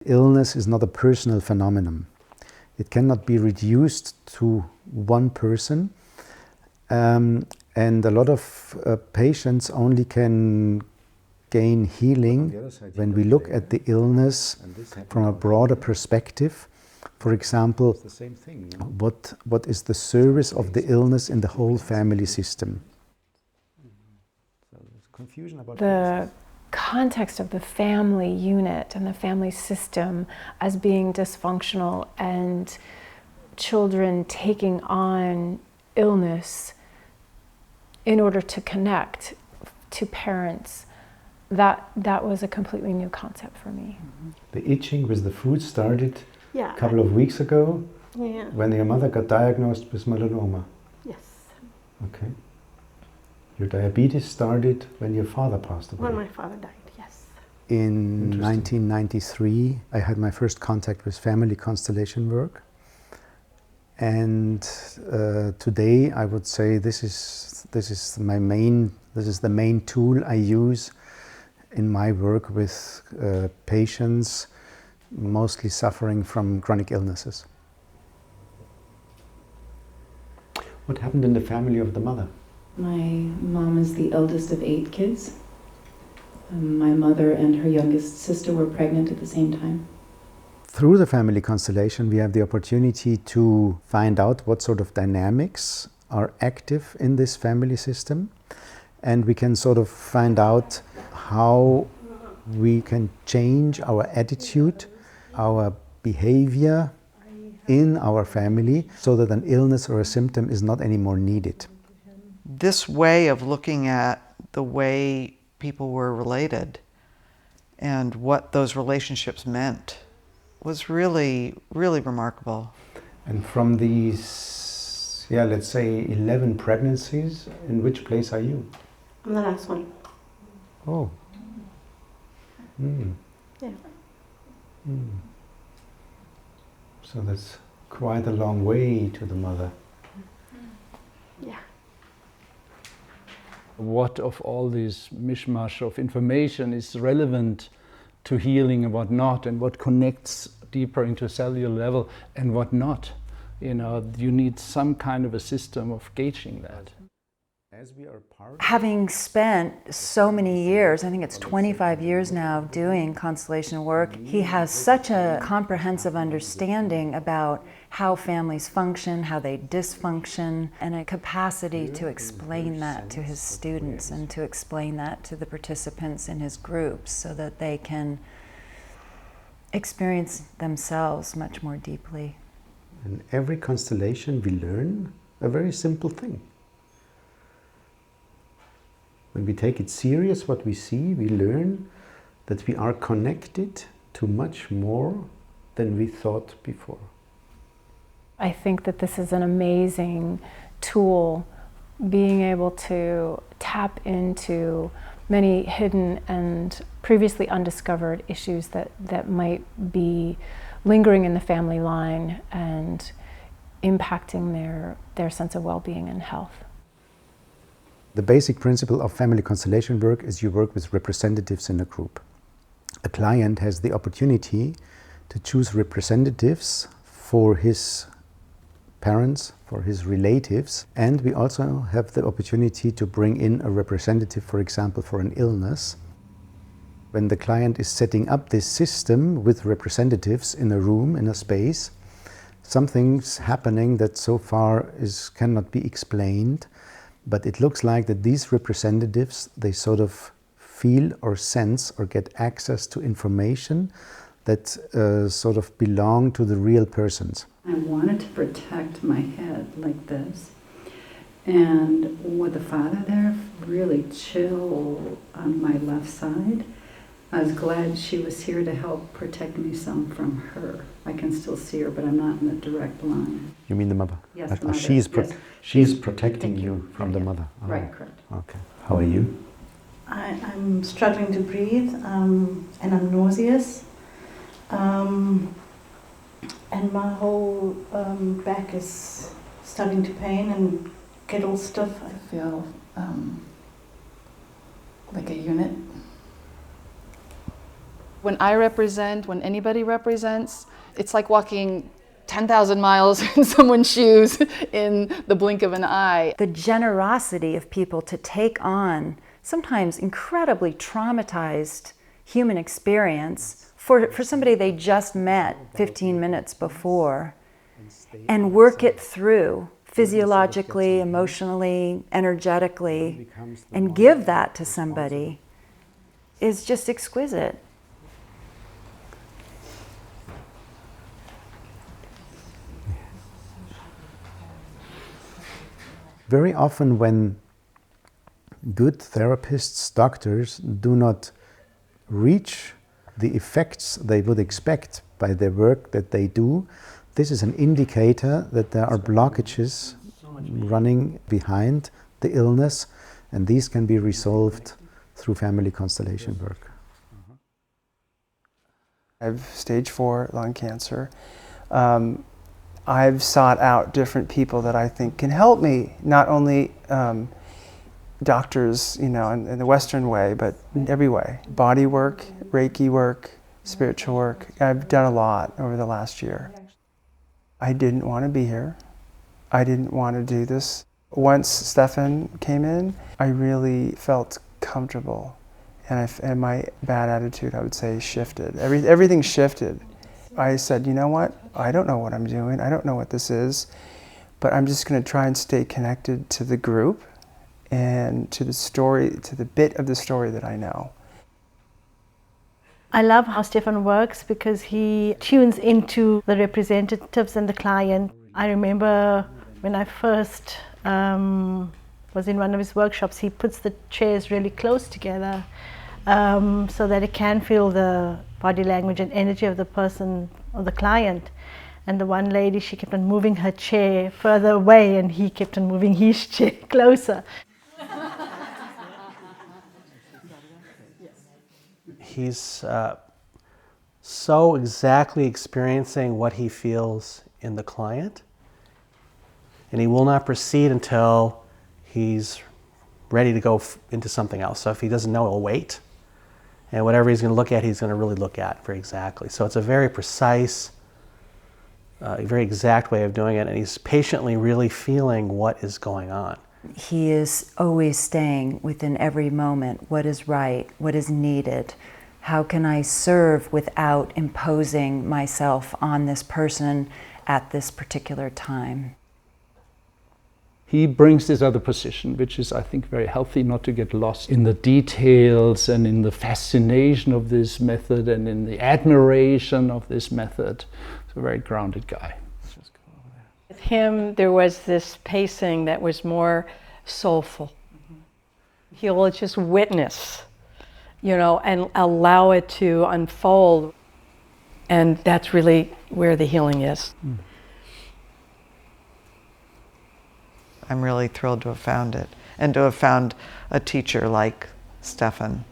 Illness is not a personal phenomenon. It cannot be reduced to one person. And a lot of patients only can gain healing when we look at the illness from a broader perspective. For example, what is the service of the illness in the whole family system? The context of the family unit and the family system as being dysfunctional and children taking on illness in order to connect to parents, that was a completely new concept for me. The itching with the food started a couple of weeks ago when your mother got diagnosed with melanoma. Yes. Okay. Your diabetes started when your father passed away. When my father died, yes. In 1993, I had my first contact with family constellation work. And today, I would say this is the main tool I use in my work with patients mostly suffering from chronic illnesses. What happened in the family of the mother? My mom is the eldest of 8 kids. My mother and her youngest sister were pregnant at the same time. Through the family constellation, we have the opportunity to find out what sort of dynamics are active in this family system, and we can sort of find out how we can change our attitude, our behavior in our family so that an illness or a symptom is not anymore needed. This way of looking at the way people were related and what those relationships meant was really, really remarkable. And from these, let's say 11 pregnancies, in which place are you? I'm the last one. Oh. Yeah. So that's quite a long way to the mother. Yeah. What of all this mishmash of information is relevant to healing and what not, and what connects deeper into a cellular level and what not? You know, you need some kind of a system of gauging that. Having spent so many years, I think it's 25 years now, doing constellation work, he has such a comprehensive understanding about how families function, how they dysfunction, and a capacity to explain that to his students and to explain that to the participants in his groups so that they can experience themselves much more deeply. In every constellation we learn a very simple thing. When we take it serious, what we see, we learn that we are connected to much more than we thought before. I think that this is an amazing tool, being able to tap into many hidden and previously undiscovered issues that might be lingering in the family line and impacting their sense of well-being and health. The basic principle of family constellation work is you work with representatives in a group. A client has the opportunity to choose representatives for his parents, for his relatives, and we also have the opportunity to bring in a representative, for example, for an illness. When the client is setting up this system with representatives in a room, in a space, something's happening that so far cannot be explained. But it looks like that these representatives, they sort of feel or sense or get access to information that sort of belong to the real persons. I wanted to protect my head like this. And with the father there, really chill on my left side, I was glad she was here to help protect me some from her. I can still see her, but I'm not in the direct line. You mean the mother? Yes, the mother. She's protecting you from the mother. Oh. Right, correct. Okay. How are you? I'm struggling to breathe, and I'm nauseous. And my whole back is starting to pain and get all stiff. I feel like a unit. When I represent, when anybody represents, it's like walking 10,000 miles in someone's shoes in the blink of an eye. The generosity of people to take on sometimes incredibly traumatized human experience for somebody they just met 15 minutes before and work it through physiologically, emotionally, energetically, and give that to somebody is just exquisite. Very often when good therapists, doctors do not reach the effects they would expect by their work that they do, this is an indicator that there are blockages running behind the illness, and these can be resolved through family constellation work. I have stage 4 lung cancer. I've sought out different people that I think can help me, not only doctors, you know, in the Western way, but in every way. Body work, Reiki work, spiritual work. I've done a lot over the last year. I didn't want to be here. I didn't want to do this. Once Stephan came in, I really felt comfortable, and my bad attitude, I would say, shifted. Everything shifted. I said, you know what? I don't know what I'm doing. I don't know what this is, but I'm just going to try and stay connected to the group and to the story, to the bit of the story that I know. I love how Stephan works because he tunes into the representatives and the client. I remember when I first was in one of his workshops, he puts the chairs really close together so that it can feel the body language and energy of the person or the client. And the one lady, she kept on moving her chair further away and he kept on moving his chair closer. He's so exactly experiencing what he feels in the client, and he will not proceed until he's ready to go into something else. So if he doesn't know, he'll wait, and whatever he's going to look at, he's going to really look at very exactly. So it's a very precise, a very exact way of doing it, and he's patiently really feeling what is going on. He is always staying within every moment what is right, what is needed. How can I serve without imposing myself on this person at this particular time? He brings this other position, which is, I think, very healthy, not to get lost in the details and in the fascination of this method and in the admiration of this method. He's a very grounded guy. With him, there was this pacing that was more soulful. He'll just witness, you know, and allow it to unfold. And that's really where the healing is. I'm really thrilled to have found it and to have found a teacher like Stephan.